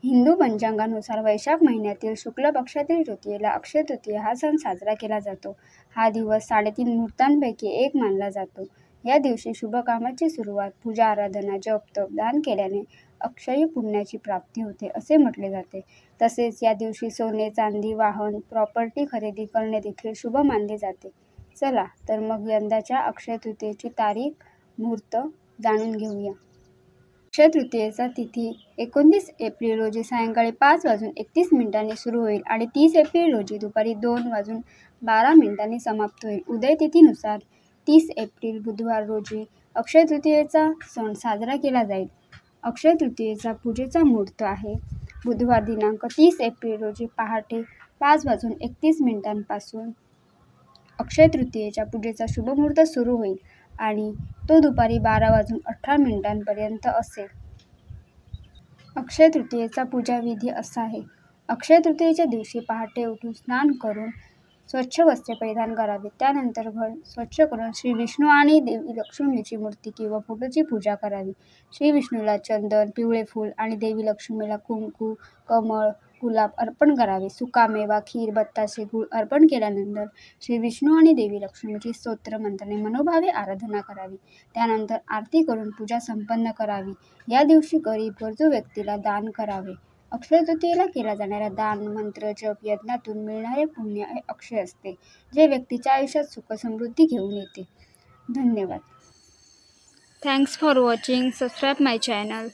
हिंदू पंचांगानुसार वैशाख महिन्यातील शुक्ल पक्षातील तृतीयेला अक्षय तृतीया हा सण साजरा केला जातो. हा दिवस 3.5 मुहूर्तांपैकी एक मानला जातो. या दिवशी शुभ कामाची सुरुवात, पूजा आराधना, जप तप, दान केल्याने अक्षय्य पुण्याची प्राप्ती होते असे म्हटले जाते. तसेच या दिवशी सोने, चांदी, वाहन, प्रॉपर्टी खरेदी करणे देखील शुभ मानले जाते. चला तर मग यंदाच्या अक्षय तृतीयेची तारीख, मुहूर्त जाणून घेऊया. अक्षय तृतीयेचा तिथी 29 एप्रिल रोजी सायंकाळी 5:31 सुरू होईल आणि 30 एप्रिल रोजी दुपारी 2:12 समाप्त होईल. उदय तिथीनुसार 30 एप्रिल बुधवार रोजी अक्षय तृतीयेचा सण साजरा केला जाईल. अक्षय तृतीयेचा पूजेचा मुहूर्त आहे बुधवार दिनांक 30 एप्रिल रोजी पहाटे 5:31 पासून अक्षय तृतीयेच्या पूजेचा शुभमुहूर्त सुरू होईल आणि तो दुपारी 12:18 पर्यंत असेल. अक्षय तृतीयेचा पूजाविधी असा आहे. अक्षय तृतीयेच्या दिवशी पहाटे उठून स्नान करून स्वच्छ वस्त्रे परिधान करावे. त्यानंतर घर स्वच्छ करून श्री विष्णू आणि देवी लक्ष्मीची मूर्ती किंवा फोटोची पूजा करावी. श्री विष्णूला चंदन, पिवळे फूल आणि देवी लक्ष्मीला कुंकू, कमळ, गुलाब अर्पण करावे. सुकामेवा, खीर, बत्तासे, गूळ अर्पण केल्यानंतर श्री विष्णू आणि देवी लक्ष्मीची स्तोत्र मंत्राने मनोभावे आराधना करावी. त्यानंतर आरती करून पूजा संपन्न करावी. या दिवशी गरीब गरजू व्यक्तीला दान करावे. अक्षय तृतीयेला केला जाणारा दान, मंत्र, जप यज्ञातून मिळणारे पुण्य हे अक्षय असते, जे व्यक्तीच्या आयुष्यात सुख समृद्धी घेऊन येते. धन्यवाद. Thanks for watching. Subscribe my channel.